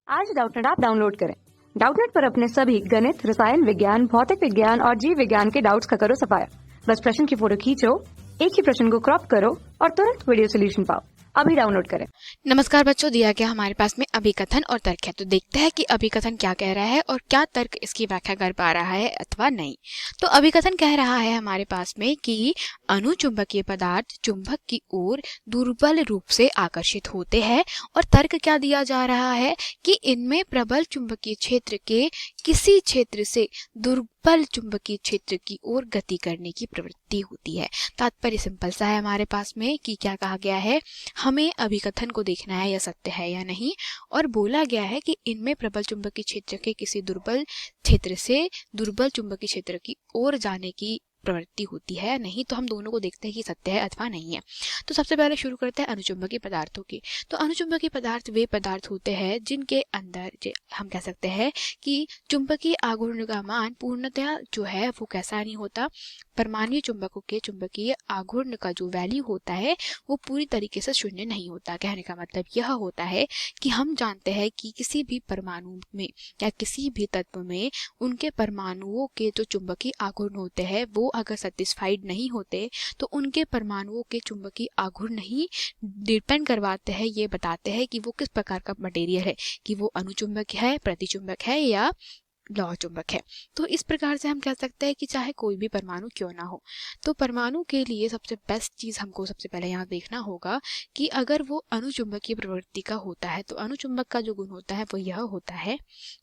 आज Doubtnut app download करें। Doubtnut पर अपने सभी गणित, रसायन विज्ञान, भौतिक विज्ञान और जीव विज्ञान के डाउट्स का करो सफाया। बस प्रश्न की फोटो खींचो, एक ही प्रश्न को क्रॉप करो और तुरंत वीडियो सोल्यूशन पाओ। अभी डाउनलोड करें। नमस्कार बच्चों, दिया गया हमारे पास में अभिकथन और तर्क है। तो देखते हैं कि अभिकथन क्या कह रहा है और क्या तर्क इसकी व्याख्या कर पा रहा है अथवा नहीं। तो अभिकथन कह रहा है हमारे पास में कि अनुचुंबकीय पदार्थ चुंबक की ओर दुर्बल रूप से आकर्षित होते हैं। और तर्क क्या दिया जा रहा है कि इनमें प्रबल चुंबकीय क्षेत्र के किसी क्षेत्र से दुर्बल चुंबकीय क्षेत्र की ओर गति करने की प्रवृत्ति होती है। तात्पर्य सिंपल सा है हमारे पास में कि क्या कहा गया है, हमें अभिकथन को देखना है यह सत्य है या नहीं। और बोला गया है कि इनमें प्रबल चुंबकीय क्षेत्र के किसी दुर्बल क्षेत्र से दुर्बल चुंबकीय क्षेत्र की ओर जाने की प्रवृत्ति होती है या नहीं। तो हम दोनों को देखते हैं कि सत्य है अथवा नहीं है। तो सबसे पहले शुरू करते हैं अनुचुंबकीय पदार्थों की। तो अनुचुंबकीय पदार्थ वे पदार्थ होते हैं जिनके अंदर हम कह सकते हैं कि चुंबकीय आघूर्ण का मान पूर्णतः जो है वो कैसा नहीं होता। परमाणु चुंबकों के चुंबकीय आघूर्ण का जो वैल्यू होता है वो पूरी तरीके से शून्य नहीं होता। कहने का मतलब यह होता है कि हम जानते हैं कि किसी भी परमाणु में या किसी भी तत्व में उनके परमाणुओं के जो चुंबकीय आघूर्ण होते हैं वो अगर सेटिस्फाइड नहीं होते तो उनके परमाणुओं के चुंबकीय आघूर्ण ही डिपेंड करवाते हैं, ये बताते हैं कि वो किस प्रकार का मटेरियल है, कि वो अनुचुंबक है, प्रतिचुंबक है या लौह चुंबक है। तो इस प्रकार से हम कह सकते हैं कि चाहे कोई भी परमाणु क्यों ना हो, तो परमाणु के लिए सबसे बेस्ट चीज हमको सबसे पहले यहाँ देखना होगा कि अगर वो अनुचुंबकीय प्रवृत्ति का होता है तो अनुचुंबक का जो गुण होता है वो यह होता है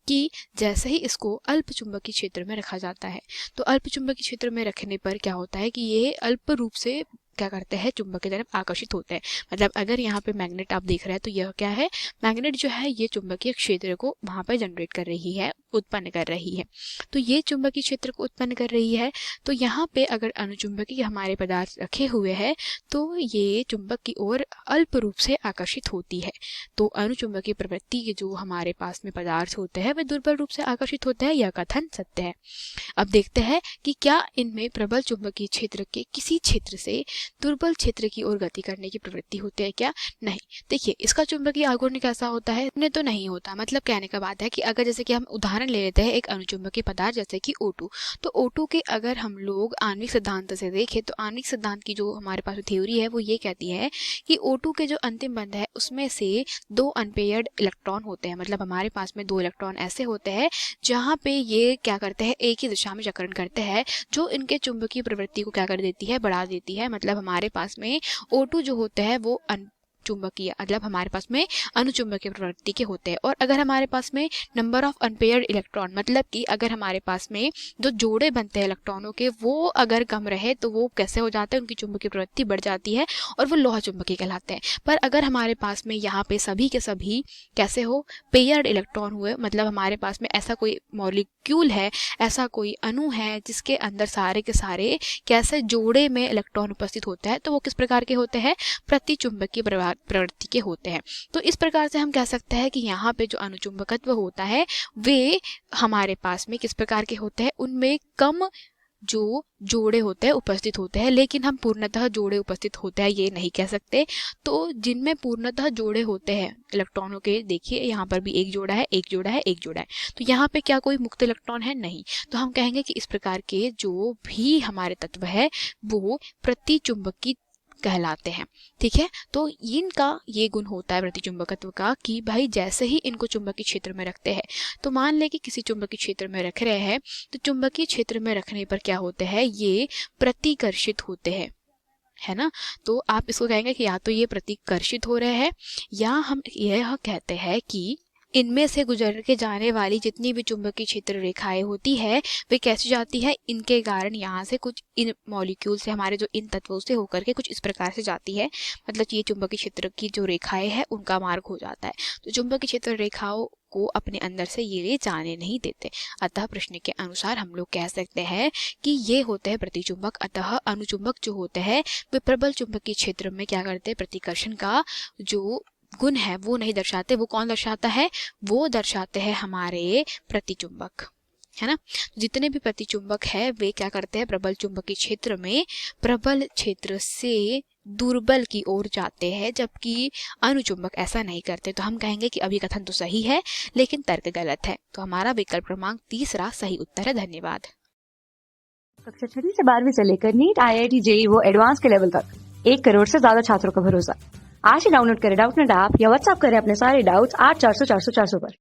कि जैसे ही इसको अल्प चुंबकीय क्षेत्र में रखा जाता है तो अल्प चुंबकीय क्षेत्र में रखने पर क्या होता है कि ये अल्प रूप से क्या करते हैं, चुंबक की तरफ आकर्षित होते हैं। मतलब अगर यहाँ पे मैग्नेट आप देख रहे हैं तो यह क्या है, मैग्नेट जो है ये चुंबकीय क्षेत्र को वहां पर जनरेट कर रही है, उत्पन्न कर रही है। तो ये चुंबकीय क्षेत्र को उत्पन्न कर रही है। तो यहाँ पे अगर अनुचुंबकीय हमारे पदार्थ रखे हुए हैं तो ये चुंबक की ओर अल्प रूप से आकर्षित होती है। तो अनुचुंबकीय प्रवृत्ति के जो हमारे पास में पदार्थ होते हैं वे दुर्बल रूप से आकर्षित होते हैं, यह कथन सत्य है। अब देखते हैं कि क्या इनमें प्रबल चुंबकीय क्षेत्र के किसी क्षेत्र से दुर्बल क्षेत्र की ओर गति करने की प्रवृत्ति होती है क्या, नहीं। देखिए इसका चुंबकीय आघूर्ण कैसा होता है, इन्हें तो नहीं होता। मतलब कहने का बात है कि अगर जैसे कि हम उदाहरण ले लेते हैं एक अनुचुंबकीय पदार्थ जैसे कि O2। तो O2 के अगर हम लोग आणविक सिद्धांत से देखें तो आणविक सिद्धांत की जो हमारे पास थ्योरी है वो ये कहती है कि O2 के जो अंतिम बंध है उसमें से 2 अनपेयर्ड इलेक्ट्रॉन होते हैं। मतलब हमारे पास में 2 इलेक्ट्रॉन ऐसे होते हैं जहाँ पे ये क्या करते हैं, एक ही दिशा में चक्रण करते हैं, जो इनके चुंबकीय प्रवृत्ति को क्या कर देती है, बढ़ा देती है। मतलब हमारे पास में O2 जो होते हैं वो चुंबकीय मतलब हमारे पास में अनुचुंबकीय प्रवृत्ति के होते हैं। और अगर हमारे पास में नंबर ऑफ अनपेयर्ड इलेक्ट्रॉन मतलब कि अगर हमारे पास में जो जोड़े बनते हैं इलेक्ट्रॉनों के वो अगर कम रहे तो वो कैसे हो जाते हैं, उनकी चुंबकीय प्रवृत्ति बढ़ जाती है और वो लोहा चुंबकीय कहलाते हैं। पर अगर हमारे पास में यहाँ पे सभी के सभी कैसे हो, पेयर्ड इलेक्ट्रॉन हुए, मतलब हमारे पास में ऐसा कोई मॉलिक्यूल है, ऐसा कोई अणु है जिसके अंदर सारे के सारे कैसे जोड़े में इलेक्ट्रॉन उपस्थित होते हैं, तो वो किस प्रकार के होते हैं, प्रतिचुंबकीय प्रवृत्ति के होते हैं। तो इस प्रकार से हम कह सकते हैं कि यहाँ पे जो अनुचुंबकत्व होता है वे हमारे पास में किस प्रकार के होते हैं, उनमें कम जो जोड़े होते हैं उपस्थित होते हैं। लेकिन हम पूर्णतः जोड़े उपस्थित होते हैं ये नहीं कह सकते। तो जिनमें पूर्णतः जोड़े होते हैं इलेक्ट्रॉनों के, देखिए यहाँ पर भी एक जोड़ा है, एक जोड़ा है, एक जोड़ा है, तो यहाँ पे क्या कोई मुक्त इलेक्ट्रॉन है, नहीं। तो हम कहेंगे कि इस प्रकार के जो भी हमारे तत्व है वो प्रतिचुंबकीय कहलाते हैं। ठीक है, तो इनका ये गुण होता है प्रतिचुंबकत्व का कि भाई जैसे ही इनको चुंबकीय क्षेत्र में रखते हैं, तो मान ले कि किसी चुंबकीय क्षेत्र में रख रहे हैं तो चुंबकीय क्षेत्र में रखने पर क्या होते हैं, ये प्रतिकर्षित होते हैं, है ना। तो आप इसको कहेंगे कि या तो ये प्रतिकर्षित हो रहे हैं या हम यह कहते हैं कि इनमें से गुजर के जाने वाली जितनी भी चुंबकीय क्षेत्र रेखाएं होती है वे कैसे जाती है, इनके कारण यहाँ से कुछ इन मॉलिक्यूल से, हमारे जो इन तत्वों से होकर के कुछ इस प्रकार से जाती है। मतलब ये चुंबकीय क्षेत्र की जो रेखाएं हैं उनका मार्ग हो जाता है। तो चुंबकीय क्षेत्र रेखाओं को अपने अंदर से ये जाने नहीं देते। अतः प्रश्न के अनुसार हम लोग कह सकते हैं कि ये होते हैं प्रतिचुंबक। अतः अनुचुंबक जो होते हैं वे प्रबल चुंबकीय क्षेत्र में क्या करते हैं, प्रतिकर्षण का जो गुण है वो नहीं दर्शाते। वो कौन दर्शाता है, वो दर्शाते हैं हमारे प्रतिचुंबक, है ना। जितने भी प्रतिचुंबक है वे क्या करते हैं, प्रबल चुंबकीय क्षेत्र में प्रबल क्षेत्र से दुर्बल की ओर जाते हैं, जबकि अनुचुंबक ऐसा नहीं करते। तो हम कहेंगे कि अभिकथन तो सही है लेकिन तर्क गलत है। तो हमारा विकल्प क्रमांक 3 सही उत्तर है। धन्यवाद। कक्षा 6 से 12वीं से लेकर नीट, IIT, JEE वो एडवांस के लेवल तक 1 करोड़ से ज्यादा छात्रों का भरोसा। आज ही डाउनलोड करें डाउटनेट ऐप या व्हाट्सएप करें अपने सारे डाउट्स 8400 400 400 पर।